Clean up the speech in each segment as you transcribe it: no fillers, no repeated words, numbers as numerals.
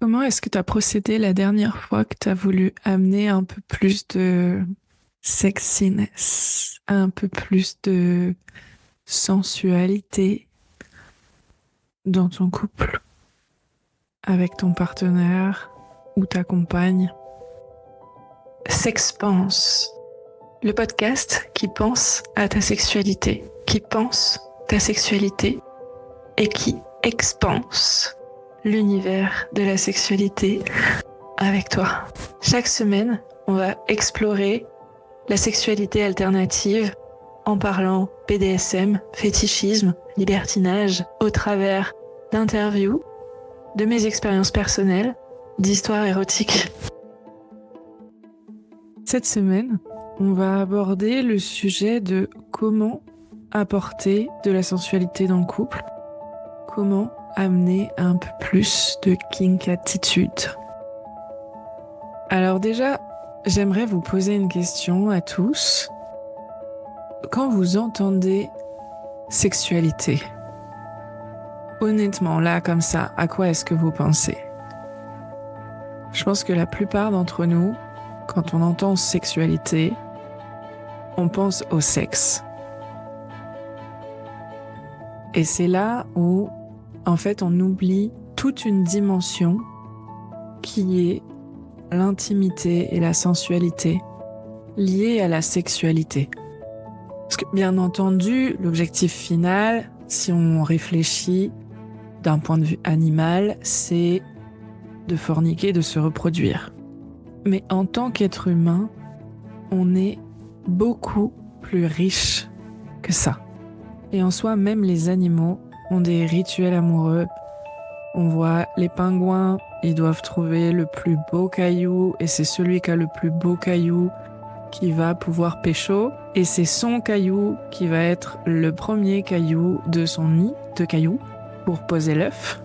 Comment est-ce que tu as procédé la dernière fois que tu as voulu amener un peu plus de sexiness, un peu plus de sensualité dans ton couple, avec ton partenaire ou ta compagne? Sexpense, le podcast qui pense à ta sexualité, qui pense ta sexualité et qui expanse l'univers de la sexualité avec toi. Chaque semaine, on va explorer la sexualité alternative en parlant BDSM, fétichisme, libertinage, au travers d'interviews, de mes expériences personnelles, d'histoires érotiques. Cette semaine, on va aborder le sujet de comment apporter de la sensualité dans le couple, comment amener un peu plus de kink attitude. Alors déjà, j'aimerais vous poser une question à tous. Quand vous entendez sexualité, honnêtement, là, comme ça, à quoi est-ce que vous pensez? Je pense que la plupart d'entre nous, quand on entend sexualité, on pense au sexe. Et c'est là où, en fait, on oublie toute une dimension qui est l'intimité et la sensualité liées à la sexualité. Parce que, bien entendu, l'objectif final, si on réfléchit d'un point de vue animal, c'est de forniquer, de se reproduire. Mais en tant qu'être humain, on est beaucoup plus riche que ça. Et en soi, même les animaux ont des rituels amoureux. On voit les pingouins, ils doivent trouver le plus beau caillou, et c'est celui qui a le plus beau caillou qui va pouvoir pécho, et c'est son caillou qui va être le premier caillou de son nid de cailloux pour poser l'œuf.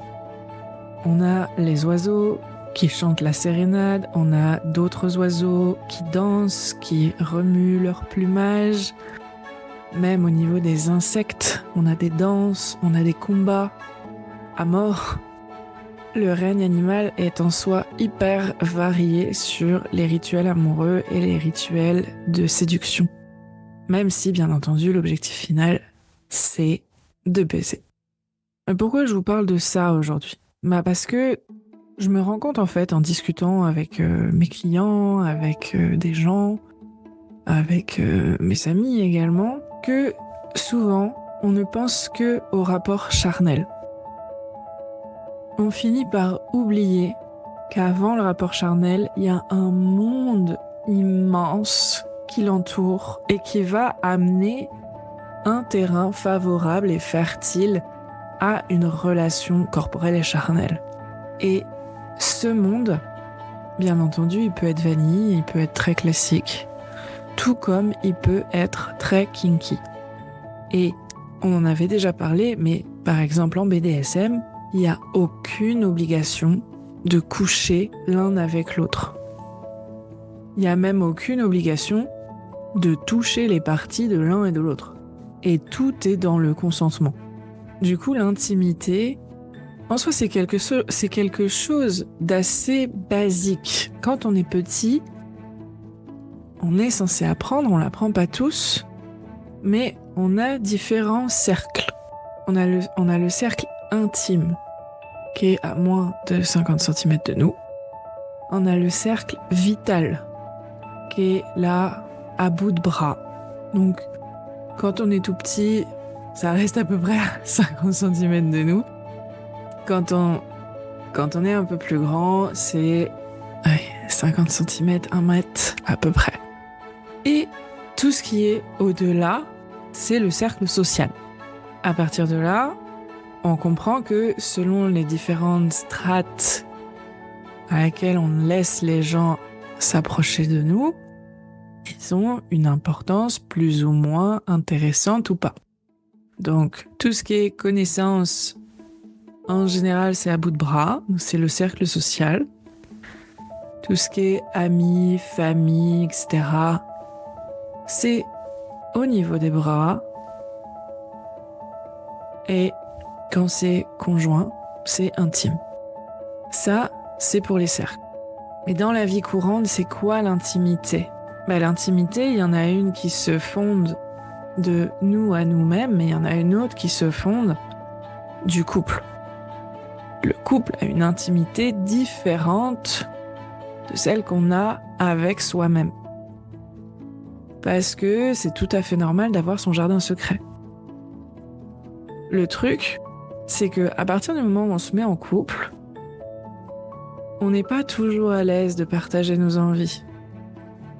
On a les oiseaux qui chantent la sérénade, on a d'autres oiseaux qui dansent, qui remuent leur plumage. Même au niveau des insectes, on a des danses, on a des combats à mort. Le règne animal est en soi hyper varié sur les rituels amoureux et les rituels de séduction. Même si, bien entendu, l'objectif final, c'est de baiser. Pourquoi je vous parle de ça aujourd'hui ? Parce que je me rends compte en fait en discutant avec mes clients, avec des gens, avec mes amis également, que souvent on ne pense que au rapport charnel. On finit par oublier qu'avant le rapport charnel, il y a un monde immense qui l'entoure et qui va amener un terrain favorable et fertile à une relation corporelle et charnelle. Et ce monde, bien entendu, il peut être vanille, il peut être très classique, tout comme il peut être très kinky. Et on en avait déjà parlé, mais par exemple en BDSM, il n'y a aucune obligation de coucher l'un avec l'autre. Il n'y a même aucune obligation de toucher les parties de l'un et de l'autre. Et tout est dans le consentement. Du coup, l'intimité, en soi, c'est quelque chose d'assez basique. Quand on est petit, on est censé apprendre, on l'apprend pas tous, mais on a différents cercles. On a le cercle intime, qui est à moins de 50 cm de nous. On a le cercle vital, qui est là, à bout de bras. Donc, quand on est tout petit, ça reste à peu près à 50 cm de nous. Quand on est un peu plus grand, c'est 50 cm, 1 mètre à peu près. Et tout ce qui est au-delà, c'est le cercle social. À partir de là, on comprend que selon les différentes strates à laquelle on laisse les gens s'approcher de nous, ils ont une importance plus ou moins intéressante ou pas. Donc, tout ce qui est connaissance, en général, c'est à bout de bras, c'est le cercle social. Tout ce qui est amis, famille, etc., c'est au niveau des bras. Et quand c'est conjoint, c'est intime. Ça, c'est pour les cercles. Mais dans la vie courante, c'est quoi l'intimité ? L'intimité, il y en a une qui se fonde de nous à nous-mêmes, mais il y en a une autre qui se fonde du couple. Le couple a une intimité différente de celle qu'on a avec soi-même. Parce que c'est tout à fait normal d'avoir son jardin secret. Le truc, c'est que à partir du moment où on se met en couple, on n'est pas toujours à l'aise de partager nos envies.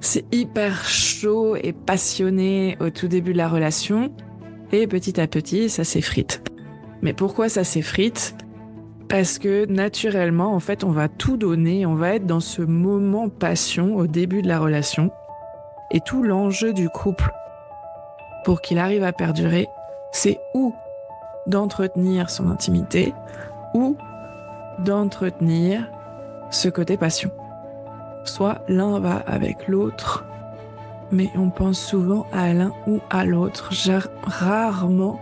C'est hyper chaud et passionné au tout début de la relation, et petit à petit, ça s'effrite. Mais pourquoi ça s'effrite ? Parce que naturellement, en fait, on va tout donner, on va être dans ce moment passion au début de la relation. Et tout l'enjeu du couple, pour qu'il arrive à perdurer, c'est ou d'entretenir son intimité, ou d'entretenir ce côté passion. Soit l'un va avec l'autre, mais on pense souvent à l'un ou à l'autre, rarement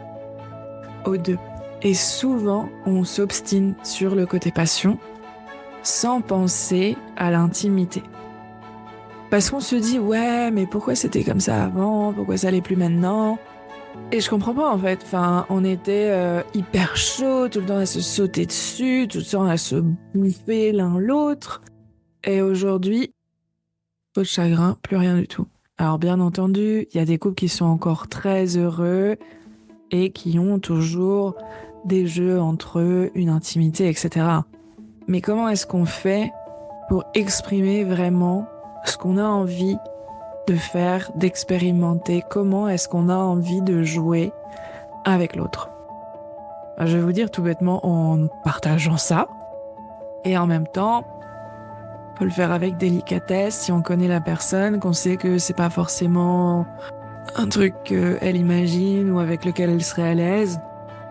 aux deux. Et souvent, on s'obstine sur le côté passion sans penser à l'intimité. Parce qu'on se dit, ouais, mais pourquoi c'était comme ça avant ? Pourquoi ça l'est plus maintenant ? Et je comprends pas en fait. Enfin, on était hyper chaud, tout le temps à se sauter dessus, tout le temps à se bouffer l'un l'autre. Et aujourd'hui, pas de chagrin, plus rien du tout. Alors bien entendu, il y a des couples qui sont encore très heureux et qui ont toujours des jeux entre eux, une intimité, etc. Mais comment est-ce qu'on fait pour exprimer vraiment ce qu'on a envie de faire, d'expérimenter ? Comment est-ce qu'on a envie de jouer avec l'autre ? Je vais vous dire tout bêtement en partageant ça. Et en même temps, on peut le faire avec délicatesse si on connaît la personne, qu'on sait que c'est pas forcément un truc qu'elle imagine ou avec lequel elle serait à l'aise.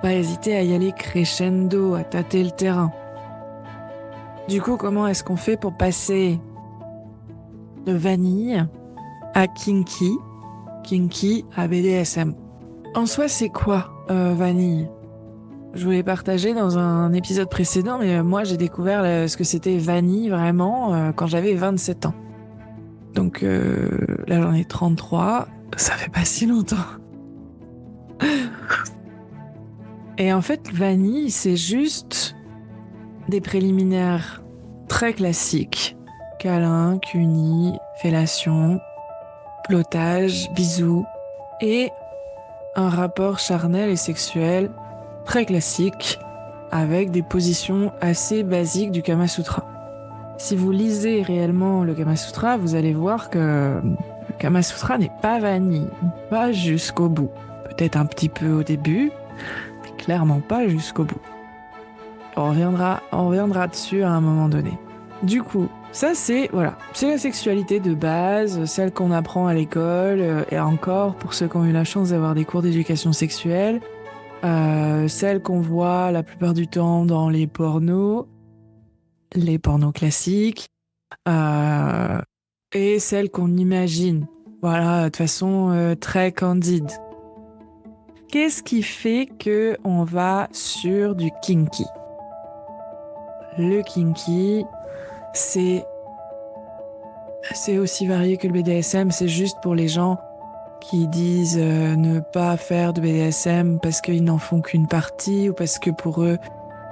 Pas hésiter à y aller crescendo, à tâter le terrain. Du coup, comment est-ce qu'on fait pour passer de vanille à kinky à BDSM ? En soi, c'est quoi vanille ? Je vous l'ai partagé dans un épisode précédent, mais moi j'ai découvert ce que c'était vanille vraiment quand j'avais 27 ans. Donc là j'en ai 33, ça fait pas si longtemps. Et en fait, vanille, c'est juste des préliminaires très classiques. Câlin, cuni, fellation, flottage, bisous. Et un rapport charnel et sexuel très classique avec des positions assez basiques du Kama Sutra. Si vous lisez réellement le Kama Sutra, vous allez voir que le Kama Sutra n'est pas vanille, pas jusqu'au bout. Peut-être un petit peu au début, mais clairement pas jusqu'au bout. On reviendra dessus à un moment donné. Du coup, ça c'est la sexualité de base, celle qu'on apprend à l'école, et encore pour ceux qui ont eu la chance d'avoir des cours d'éducation sexuelle, celle qu'on voit la plupart du temps dans les pornos classiques, et celle qu'on imagine, de façon très candide. Qu'est-ce qui fait que on va sur du kinky ? Le kinky, c'est aussi varié que le BDSM, c'est juste pour les gens qui disent ne pas faire de BDSM parce qu'ils n'en font qu'une partie ou parce que pour eux,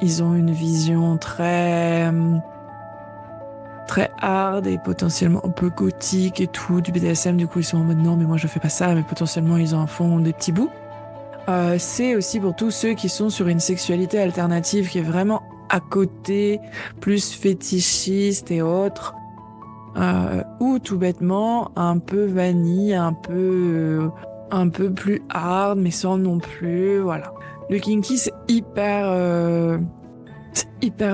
ils ont une vision très hard et potentiellement un peu gothique et tout du BDSM. Du coup, ils sont en mode non, mais moi je fais pas ça, mais potentiellement ils en font des petits bouts. C'est aussi pour tous ceux qui sont sur une sexualité alternative qui est vraiment à côté, plus fétichiste et autres. Ou tout bêtement un peu vanille, un peu plus hard, mais sans non plus, voilà. Le kinky, c'est hyper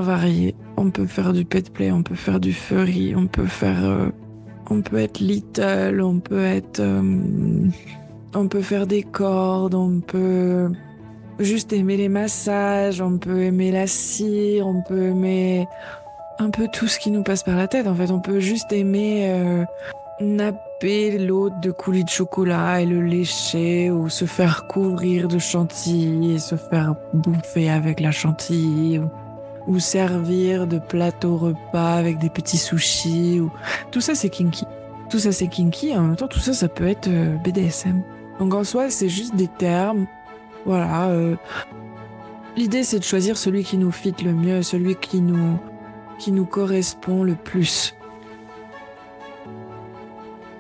varié. On peut faire du pet play, on peut faire du furry, on peut être little, on peut faire des cordes, on peut juste aimer les massages, on peut aimer la cire, on peut aimer un peu tout ce qui nous passe par la tête. En fait, on peut juste aimer napper l'autre de coulis de chocolat et le lécher, ou se faire couvrir de chantilly et se faire bouffer avec la chantilly, ou servir de plateau repas avec des petits sushis. Tout ça, c'est kinky. Tout ça, c'est kinky. Et en même temps, tout ça, ça peut être BDSM. Donc en soi, c'est juste des termes. Voilà. L'idée, c'est de choisir celui qui nous fit le mieux, celui qui nous correspond le plus.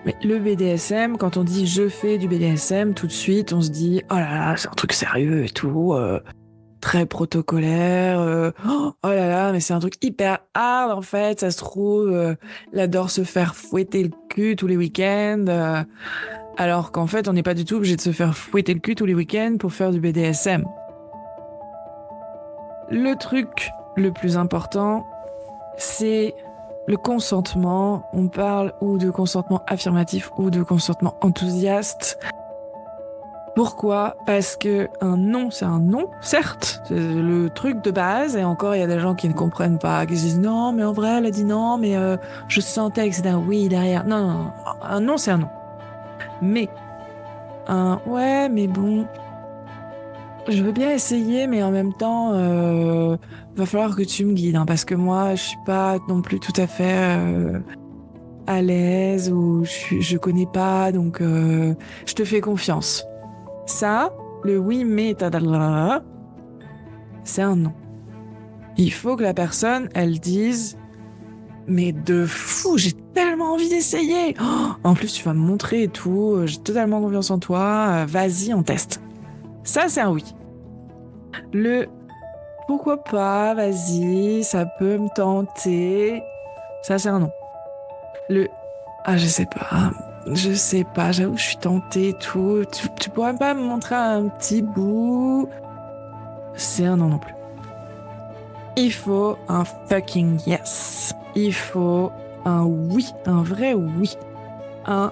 Mais le BDSM, quand on dit je fais du BDSM, tout de suite, on se dit oh là là, c'est un truc sérieux et tout, très protocolaire. Oh là là, mais c'est un truc hyper hard en fait. Ça se trouve, il adore se faire fouetter le cul tous les week-ends. Alors qu'en fait, on n'est pas du tout obligé de se faire fouetter le cul tous les week-ends pour faire du BDSM. Le truc le plus important, c'est le consentement. On parle ou de consentement affirmatif ou de consentement enthousiaste. Pourquoi ? Parce que un non, c'est un non, certes, c'est le truc de base, et encore il y a des gens qui ne comprennent pas, qui se disent non, mais en vrai elle a dit non, mais je sentais que c'était un oui derrière. Non, non, non, un non, c'est un non. Mais un ouais, mais bon, je veux bien essayer, mais en même temps, va falloir que tu me guides, hein, parce que moi, je suis pas non plus tout à fait à l'aise, ou je connais pas, donc je te fais confiance. Ça, le oui, mais c'est un non. Il faut que la personne, elle dise mais de fou, j'ai tellement envie d'essayer. Oh, en plus, tu vas me montrer et tout, j'ai totalement confiance en toi, vas-y, on teste. Ça, c'est un oui. Le pourquoi pas, vas-y, ça peut me tenter. Ça, c'est un non. Le ah, je sais pas, j'avoue, je suis tentée et tout. Tu pourrais pas me montrer un petit bout? C'est un non non plus. Il faut un fucking yes. Il faut un oui, un vrai oui. Un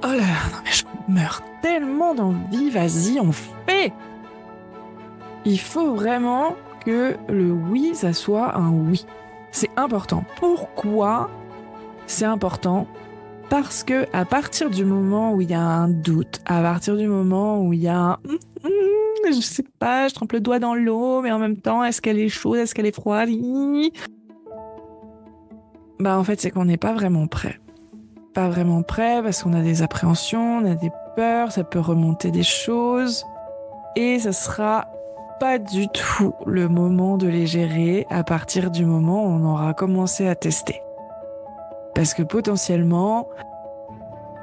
oh là là, non mais je meurs tellement d'envie, vas-y, on fait. Il faut vraiment que le oui, ça soit un oui. C'est important. Pourquoi c'est important? Parce que à partir du moment où il y a un doute, à partir du moment où il y a un je sais pas, je trempe le doigt dans l'eau, mais en même temps, est-ce qu'elle est chaude, est-ce qu'elle est froide? Bah en fait, c'est qu'on n'est pas vraiment prêt. Pas vraiment prêt parce qu'on a des appréhensions, on a des peurs, ça peut remonter des choses. Et ça sera pas du tout le moment de les gérer à partir du moment où on aura commencé à tester. Parce que potentiellement,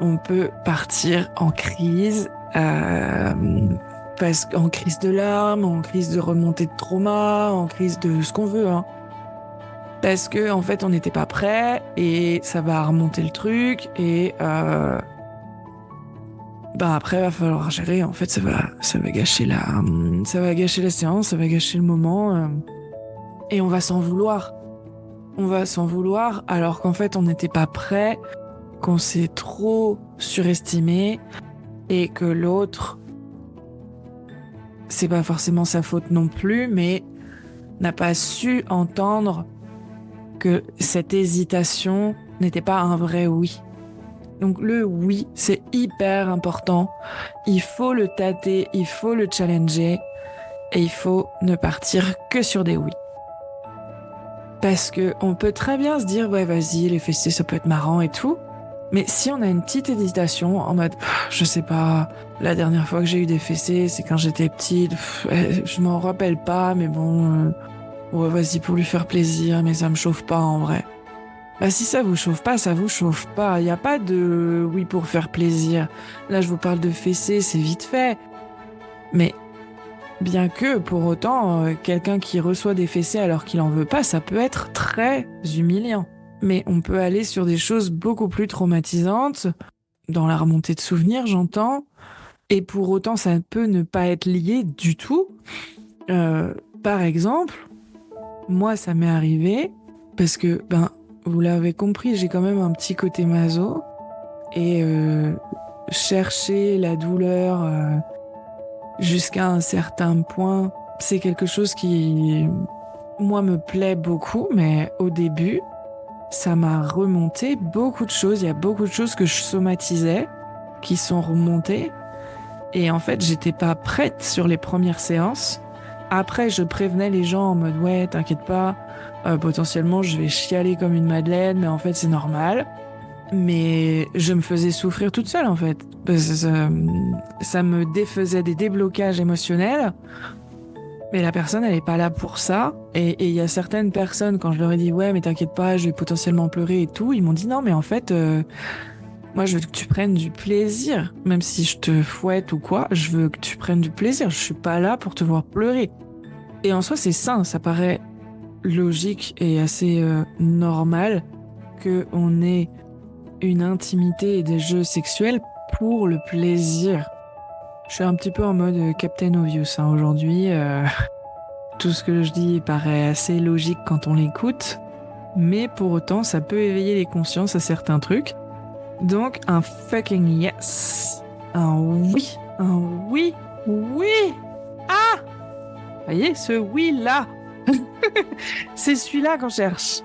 on peut partir en crise, en crise de larmes, en crise de remontée de trauma, en crise de ce qu'on veut, hein. Parce que en fait, on n'était pas prêt et ça va remonter le truc et après, va falloir gérer. En fait, ça va gâcher la séance, ça va gâcher le moment et on va s'en vouloir. On va s'en vouloir alors qu'en fait, on n'était pas prêt, qu'on s'est trop surestimé et que l'autre, c'est pas forcément sa faute non plus, mais n'a pas su entendre que cette hésitation n'était pas un vrai oui. Donc le oui, c'est hyper important. Il faut le tâter, il faut le challenger et il faut ne partir que sur des oui. Parce que on peut très bien se dire ouais vas-y les fessées ça peut être marrant et tout, mais si on a une petite hésitation en mode je sais pas, la dernière fois que j'ai eu des fessées c'est quand j'étais petite, je m'en rappelle pas mais bon ouais vas-y pour lui faire plaisir mais ça me chauffe pas en vrai. Bah si ça vous chauffe pas, ça vous chauffe pas. Y a pas de oui pour faire plaisir. Là je vous parle de fessées, c'est vite fait. Mais bien que pour autant, quelqu'un qui reçoit des fessées alors qu'il en veut pas, ça peut être très humiliant. Mais on peut aller sur des choses beaucoup plus traumatisantes, dans la remontée de souvenirs j'entends, et pour autant ça peut ne pas être lié du tout. Par exemple, moi ça m'est arrivé, parce que vous l'avez compris, j'ai quand même un petit côté maso. Et chercher la douleur jusqu'à un certain point, c'est quelque chose qui, moi, me plaît beaucoup. Mais au début, ça m'a remonté beaucoup de choses. Il y a beaucoup de choses que je somatisais qui sont remontées. Et en fait, j'étais pas prête sur les premières séances. Après, je prévenais les gens en mode ouais, t'inquiète pas, potentiellement je vais chialer comme une madeleine, mais en fait c'est normal. Mais je me faisais souffrir toute seule en fait. Parce que ça me défaisait des déblocages émotionnels. Mais la personne, elle est pas là pour ça. Et il y a certaines personnes, quand je leur ai dit ouais, mais t'inquiète pas, je vais potentiellement pleurer et tout, ils m'ont dit non, mais en fait, moi je veux que tu prennes du plaisir. Même si je te fouette ou quoi, je veux que tu prennes du plaisir. Je suis pas là pour te voir pleurer. Et en soi, c'est sain, ça paraît logique et assez normal qu'on ait une intimité et des jeux sexuels pour le plaisir. Je suis un petit peu en mode Captain Obvious aujourd'hui. Tout ce que je dis paraît assez logique quand on l'écoute, mais pour autant, ça peut éveiller les consciences à certains trucs. Donc, un fucking yes. Un oui. Un oui. Oui. Ah! Voyez, ce oui-là. C'est celui-là qu'on cherche.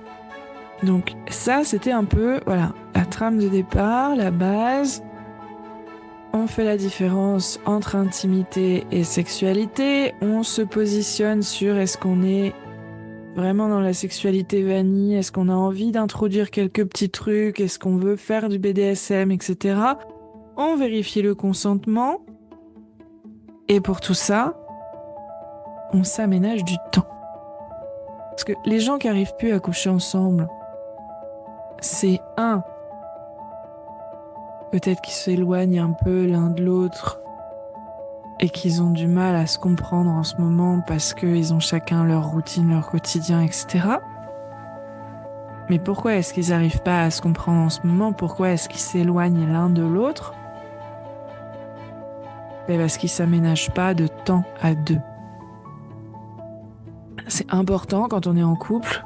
Donc ça, c'était un peu, voilà, la trame de départ, la base. On fait la différence entre intimité et sexualité. On se positionne sur est-ce qu'on est vraiment dans la sexualité vanille, est-ce qu'on a envie d'introduire quelques petits trucs, est-ce qu'on veut faire du BDSM, etc. On vérifie le consentement. Et pour tout ça, on s'aménage du temps. Parce que les gens qui n'arrivent plus à coucher ensemble, c'est peut-être qu'ils s'éloignent un peu l'un de l'autre et qu'ils ont du mal à se comprendre en ce moment parce qu'ils ont chacun leur routine, leur quotidien, etc. Mais pourquoi est-ce qu'ils n'arrivent pas à se comprendre en ce moment? Pourquoi est-ce qu'ils s'éloignent l'un de l'autre? Parce qu'ils ne s'aménagent pas de temps à deux. C'est important quand on est en couple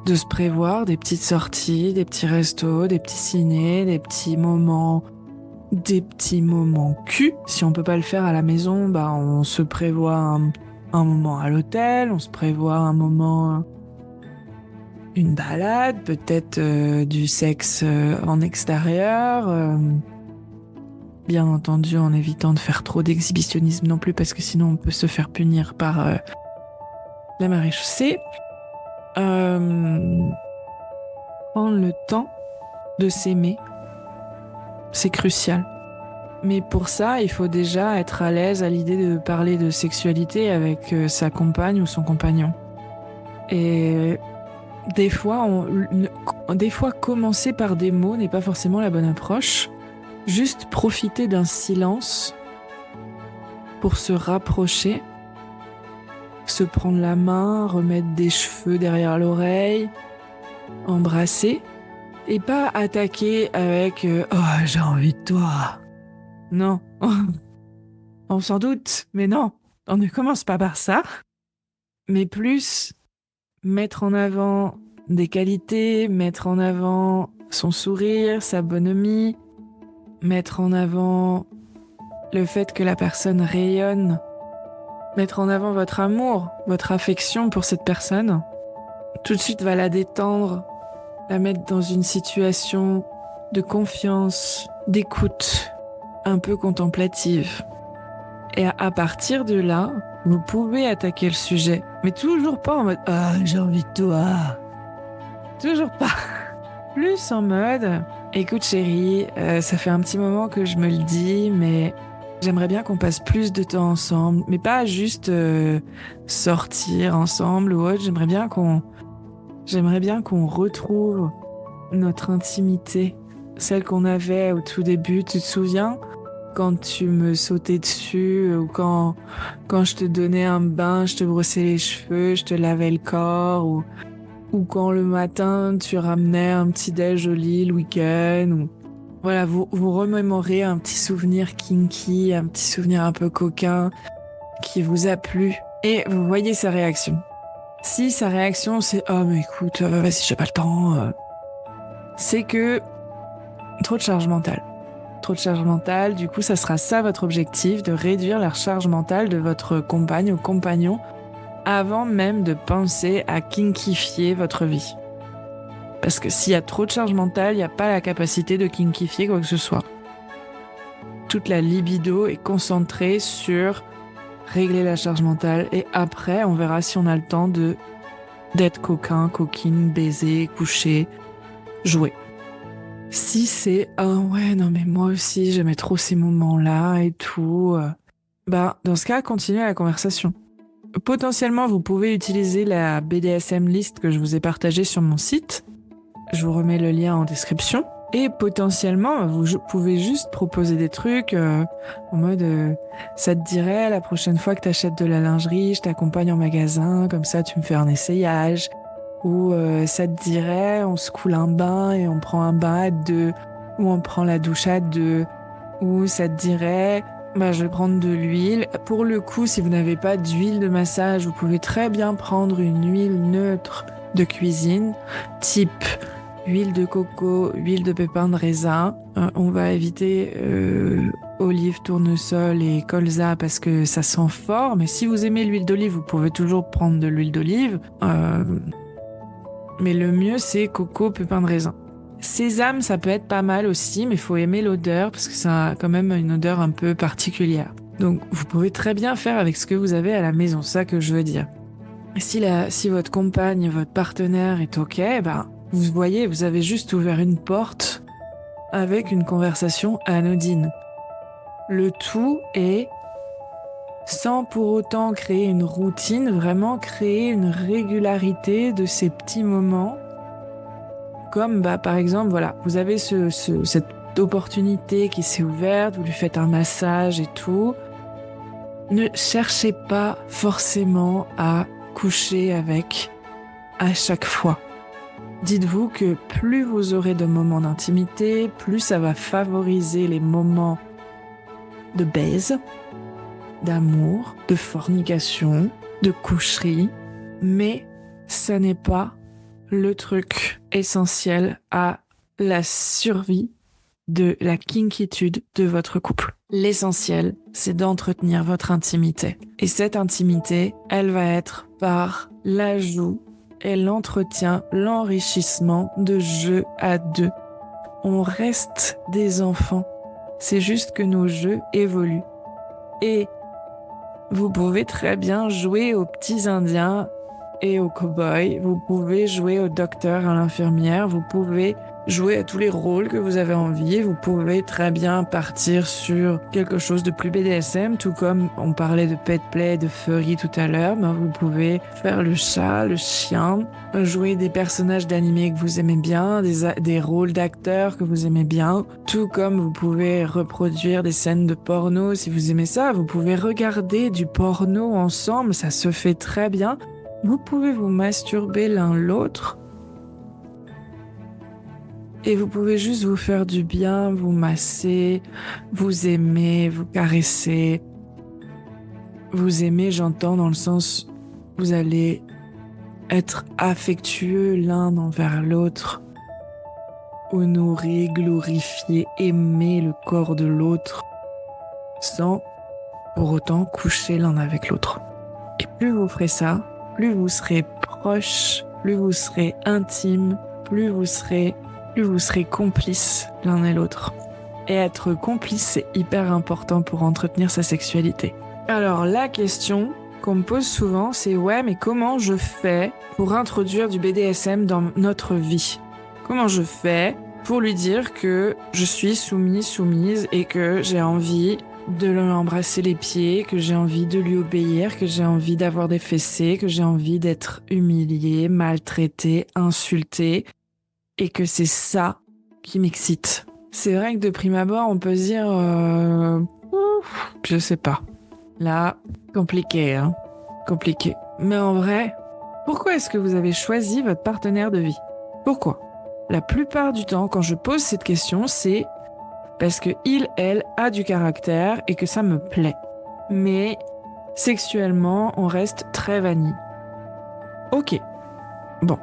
de se prévoir des petites sorties, des petits restos, des petits ciné, des petits moments cul. Si on peut pas le faire à la maison, bah on se prévoit un moment à l'hôtel, on se prévoit un moment, une balade, peut-être du sexe en extérieur. Bien entendu, en évitant de faire trop d'exhibitionnisme non plus, parce que sinon on peut se faire punir par la maréchaussée. Prendre le temps de s'aimer, c'est crucial. Mais pour ça, il faut déjà être à l'aise à l'idée de parler de sexualité avec sa compagne ou son compagnon. Et des fois, commencer par des mots n'est pas forcément la bonne approche. Juste profiter d'un silence pour se rapprocher, se prendre la main, remettre des cheveux derrière l'oreille, embrasser, et pas attaquer avec « Oh, j'ai envie de toi ». Non, on s'en doute, mais non, on ne commence pas par ça. Mais plus mettre en avant des qualités, mettre en avant son sourire, sa bonhomie, mettre en avant le fait que la personne rayonne, mettre en avant votre amour, votre affection pour cette personne, tout de suite va la détendre, la mettre dans une situation de confiance, d'écoute, un peu contemplative. Et à partir de là, vous pouvez attaquer le sujet, mais toujours pas en mode « Ah, j'ai envie de toi ». Toujours pas. Plus en mode « Écoute chérie, ça fait un petit moment que je me le dis, mais j'aimerais bien qu'on passe plus de temps ensemble, mais pas juste sortir ensemble ou autre. J'aimerais bien qu'on retrouve notre intimité, celle qu'on avait au tout début. Tu te souviens ? Quand tu me sautais dessus ou quand je te donnais un bain, je te brossais les cheveux, je te lavais le corps ou quand le matin tu ramenais un petit déj au lit le week-end. Ou... Voilà, vous remémorez un petit souvenir kinky, un petit souvenir un peu coquin qui vous a plu et vous voyez sa réaction. Si sa réaction c'est « Oh mais écoute, vas-y j'ai pas le temps », c'est que trop de charge mentale. Trop de charge mentale, du coup ça sera ça votre objectif, de réduire la charge mentale de votre compagne ou compagnon avant même de penser à kinkifier votre vie. Parce que s'il y a trop de charge mentale, il n'y a pas la capacité de kinkifier quoi que ce soit. Toute la libido est concentrée sur régler la charge mentale et après, on verra si on a le temps d'être coquin, coquine, baiser, coucher, jouer. Si c'est « Ah ouais, non mais moi aussi, j'aimais trop ces moments-là et tout », dans ce cas, continuez la conversation. Potentiellement, vous pouvez utiliser la BDSM list que je vous ai partagée sur mon site. Je vous remets le lien en description. Et potentiellement, vous pouvez juste proposer des trucs en mode ça te dirait la prochaine fois que t'achètes de la lingerie, je t'accompagne en magasin, comme ça tu me fais un essayage. Ou ça te dirait on se coule un bain et on prend un bain à deux. Ou on prend la douche à deux. Ou ça te dirait je vais prendre de l'huile. Pour le coup, si vous n'avez pas d'huile de massage, vous pouvez très bien prendre une huile neutre de cuisine, type huile de coco, huile de pépins de raisin. On va éviter olive, tournesol et colza parce que ça sent fort. Mais si vous aimez l'huile d'olive, vous pouvez toujours prendre de l'huile d'olive. Mais le mieux, c'est coco, pépins de raisin. Sésame, ça peut être pas mal aussi, mais il faut aimer l'odeur parce que ça a quand même une odeur un peu particulière. Donc, vous pouvez très bien faire avec ce que vous avez à la maison, c'est ça que je veux dire. Si votre compagne, votre partenaire est OK, vous voyez, vous avez juste ouvert une porte avec une conversation anodine. Le tout est, sans pour autant créer une routine, vraiment créer une régularité de ces petits moments. Comme par exemple, voilà, vous avez cette opportunité qui s'est ouverte, vous lui faites un massage et tout. Ne cherchez pas forcément à coucher avec à chaque fois. Dites-vous que plus vous aurez de moments d'intimité, plus ça va favoriser les moments de baise, d'amour, de fornication, de coucherie, mais ça n'est pas le truc essentiel à la survie de la kinkitude de votre couple. L'essentiel, c'est d'entretenir votre intimité. Et cette intimité, elle va être par l'ajout et l'entretien, l'enrichissement de jeux à deux. On reste des enfants. C'est juste que nos jeux évoluent. Et vous pouvez très bien jouer aux petits indiens et aux cow-boys, vous pouvez jouer au docteur, à l'infirmière, vous pouvez jouer à tous les rôles que vous avez envie, vous pouvez très bien partir sur quelque chose de plus BDSM, tout comme on parlait de pet play, de furry tout à l'heure, vous pouvez faire le chat, le chien, jouer des personnages d'animés que vous aimez bien, des rôles d'acteurs que vous aimez bien, tout comme vous pouvez reproduire des scènes de porno si vous aimez ça, vous pouvez regarder du porno ensemble, ça se fait très bien. Vous pouvez vous masturber l'un l'autre et vous pouvez juste vous faire du bien, vous masser, vous aimer, vous caresser. Vous aimer, j'entends dans le sens vous allez être affectueux l'un envers l'autre, honorer, glorifier, aimer le corps de l'autre sans pour autant coucher l'un avec l'autre. Et plus vous ferez ça, plus vous serez proche, plus vous serez intime, plus vous serez complices l'un et l'autre. Et être complice, c'est hyper important pour entretenir sa sexualité. Alors la question qu'on me pose souvent, c'est ouais, mais comment je fais pour introduire du BDSM dans notre vie ? Comment je fais pour lui dire que je suis soumise et que j'ai envie de lui embrasser les pieds, que j'ai envie de lui obéir, que j'ai envie d'avoir des fessées, que j'ai envie d'être humiliée, maltraitée, insultée, et que c'est ça qui m'excite. C'est vrai que de prime abord, on peut se dire je sais pas. Là, compliqué, hein. Compliqué. Mais en vrai, pourquoi est-ce que vous avez choisi votre partenaire de vie ? Pourquoi ? La plupart du temps, quand je pose cette question, c'est parce que elle a du caractère et que ça me plaît. Mais sexuellement, on reste très vanille. Ok. Bon.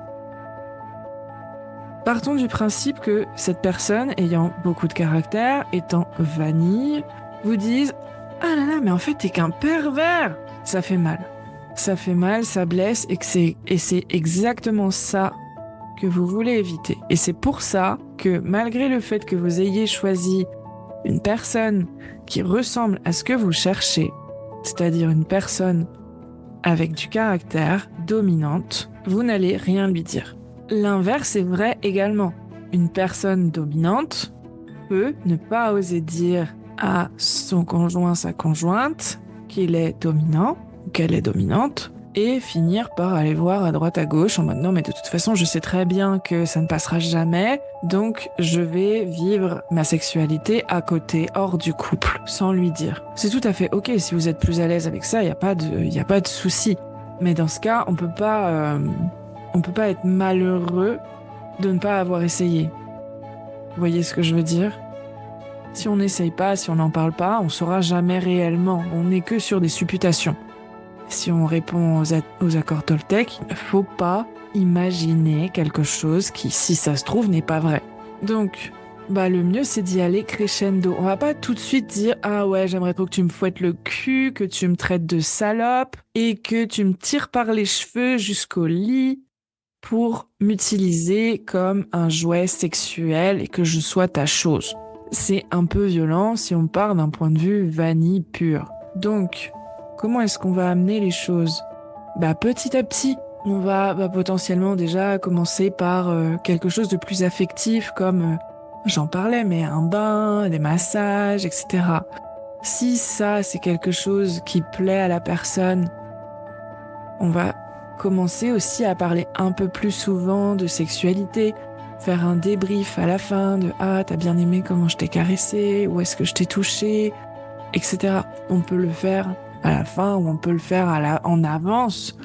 Partons du principe que cette personne, ayant beaucoup de caractère, étant vanille, vous dise « Ah là là, mais en fait, t'es qu'un pervers !» Ça fait mal. Ça fait mal, ça blesse, et c'est exactement ça que vous voulez éviter. Et c'est pour ça que malgré le fait que vous ayez choisi une personne qui ressemble à ce que vous cherchez, c'est-à-dire une personne avec du caractère, dominante, vous n'allez rien lui dire. L'inverse est vrai également. Une personne dominante peut ne pas oser dire à son conjoint, sa conjointe, qu'il est dominant ou qu'elle est dominante, et finir par aller voir à droite à gauche en mode non mais de toute façon je sais très bien que ça ne passera jamais, donc je vais vivre ma sexualité à côté, hors du couple, sans lui dire. C'est tout à fait ok si vous êtes plus à l'aise avec ça, y a pas de souci. Mais dans ce cas, on peut pas être malheureux de ne pas avoir essayé. Vous voyez ce que je veux dire ? Si on n'essaye pas, si on n'en parle pas, on saura jamais réellement. On n'est que sur des supputations. Si on répond aux accords Toltec, il ne faut pas imaginer quelque chose qui, si ça se trouve, n'est pas vrai. Donc, le mieux, c'est d'y aller crescendo. On va pas tout de suite dire « Ah ouais, j'aimerais trop que tu me fouettes le cul, que tu me traites de salope et que tu me tires par les cheveux jusqu'au lit pour m'utiliser comme un jouet sexuel et que je sois ta chose. » C'est un peu violent si on part d'un point de vue vanille pur. Donc, comment est-ce qu'on va amener les choses ? Petit à petit, on va potentiellement déjà commencer par quelque chose de plus affectif comme, j'en parlais, mais un bain, des massages, etc. Si ça, c'est quelque chose qui plaît à la personne, on va commencer aussi à parler un peu plus souvent de sexualité, faire un débrief à la fin de « Ah, t'as bien aimé comment je t'ai caressé, où est-ce que je t'ai touché ?» etc. On peut le faire à la fin ou on peut le faire en avance.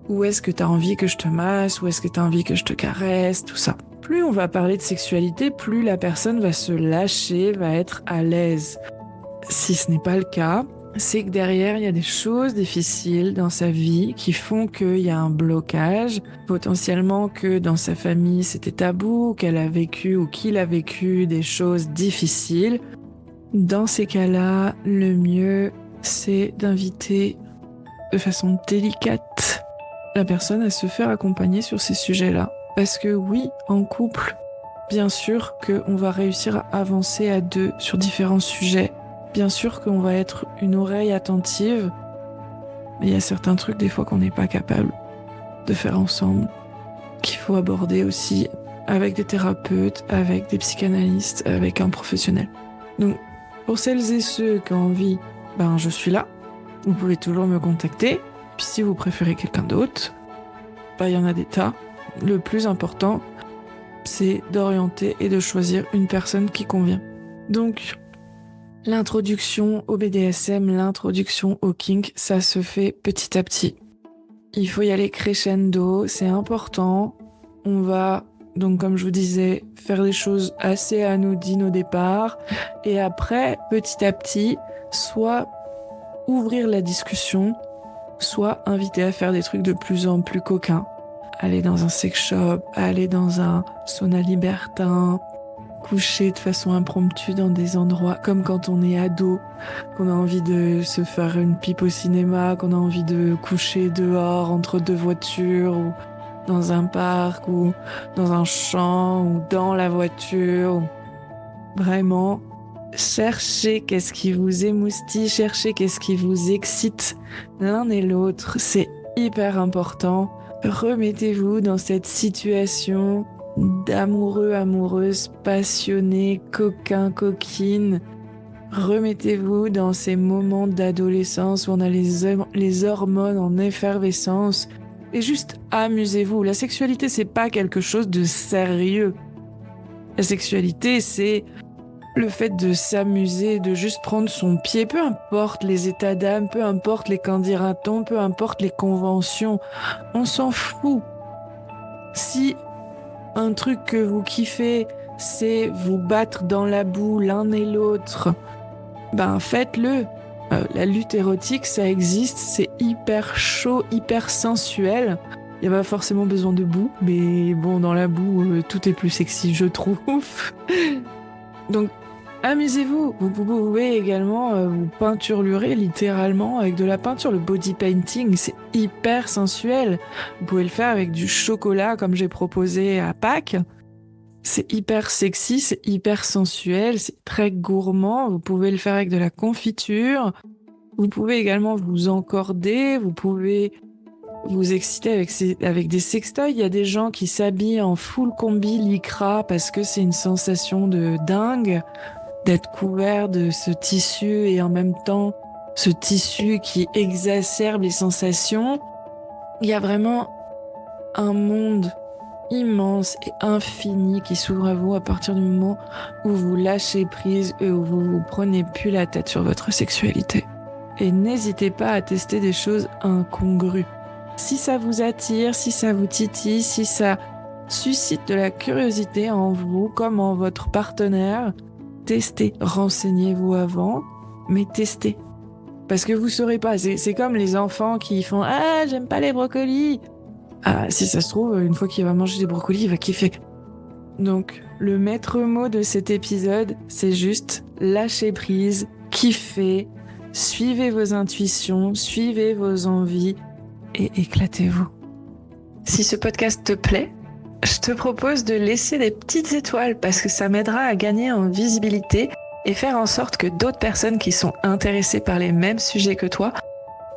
Où est-ce que t'as envie que je te masse, où est-ce que t'as envie que je te caresse, tout ça. Plus on va parler de sexualité, plus la personne va se lâcher, va être à l'aise. Si ce n'est pas le cas, c'est que derrière, il y a des choses difficiles dans sa vie qui font qu'il y a un blocage, potentiellement que dans sa famille c'était tabou, qu'elle a vécu ou qu'il a vécu des choses difficiles. Dans ces cas-là, le mieux, c'est d'inviter de façon délicate la personne à se faire accompagner sur ces sujets-là. Parce que oui, en couple, bien sûr qu'on va réussir à avancer à deux sur différents sujets. Bien sûr qu'on va être une oreille attentive, mais il y a certains trucs des fois qu'on n'est pas capable de faire ensemble, qu'il faut aborder aussi avec des thérapeutes, avec des psychanalystes, avec un professionnel. Donc, pour celles et ceux qui ont envie, je suis là. Vous pouvez toujours me contacter. Puis si vous préférez quelqu'un d'autre, il y en a des tas. Le plus important, c'est d'orienter et de choisir une personne qui convient. Donc, l'introduction au BDSM, l'introduction au kink, ça se fait petit à petit. Il faut y aller crescendo, c'est important. On va, donc comme je vous disais, faire des choses assez anodines au départ. Et après, petit à petit, soit ouvrir la discussion, soit inviter à faire des trucs de plus en plus coquins. Aller dans un sex shop, aller dans un sauna libertin, coucher de façon impromptue dans des endroits comme quand on est ado, qu'on a envie de se faire une pipe au cinéma, qu'on a envie de coucher dehors entre deux voitures ou dans un parc ou dans un champ ou dans la voiture. Vraiment, cherchez qu'est-ce qui vous émoustille, cherchez qu'est-ce qui vous excite l'un et l'autre. C'est hyper important. Remettez-vous dans cette situation d'amoureux, amoureuse, passionné, coquin, coquine. Remettez-vous dans ces moments d'adolescence où on a les hormones en effervescence et juste amusez-vous. La sexualité, c'est pas quelque chose de sérieux. La sexualité, c'est le fait de s'amuser, de juste prendre son pied, peu importe les états d'âme, peu importe les qu'en dira-t-on, peu importe les conventions, on s'en fout. Si un truc que vous kiffez, c'est vous battre dans la boue l'un et l'autre, faites-le. La lutte érotique, ça existe, c'est hyper chaud, hyper sensuel. Il n'y a pas forcément besoin de boue, mais bon, dans la boue, tout est plus sexy, je trouve. Donc, amusez-vous. Vous pouvez également vous peinturlurer littéralement avec de la peinture. Le body painting, c'est hyper sensuel. Vous pouvez le faire avec du chocolat, comme j'ai proposé à Pâques. C'est hyper sexy, c'est hyper sensuel, c'est très gourmand. Vous pouvez le faire avec de la confiture. Vous pouvez également vous encorder, vous pouvez vous exciter avec des sextoys. Il y a des gens qui s'habillent en full combi lycra parce que c'est une sensation de dingue d'être couvert de ce tissu et en même temps ce tissu qui exacerbe les sensations. Il y a vraiment un monde immense et infini qui s'ouvre à vous à partir du moment où vous lâchez prise et où vous prenez plus la tête sur votre sexualité. Et n'hésitez pas à tester des choses incongrues. Si ça vous attire, si ça vous titille, si ça suscite de la curiosité en vous comme en votre partenaire, testez, renseignez-vous avant, mais testez. Parce que vous saurez pas, c'est comme les enfants qui font « Ah, j'aime pas les brocolis !» Ah, si ça se trouve, une fois qu'il va manger des brocolis, il va kiffer. Donc, le maître mot de cet épisode, c'est juste lâcher prise, kiffer, suivez vos intuitions, suivez vos envies et éclatez-vous. Si ce podcast te plaît, je te propose de laisser des petites étoiles parce que ça m'aidera à gagner en visibilité et faire en sorte que d'autres personnes qui sont intéressées par les mêmes sujets que toi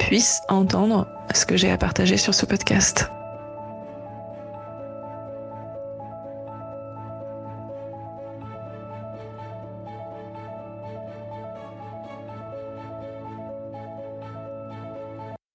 puissent entendre ce que j'ai à partager sur ce podcast.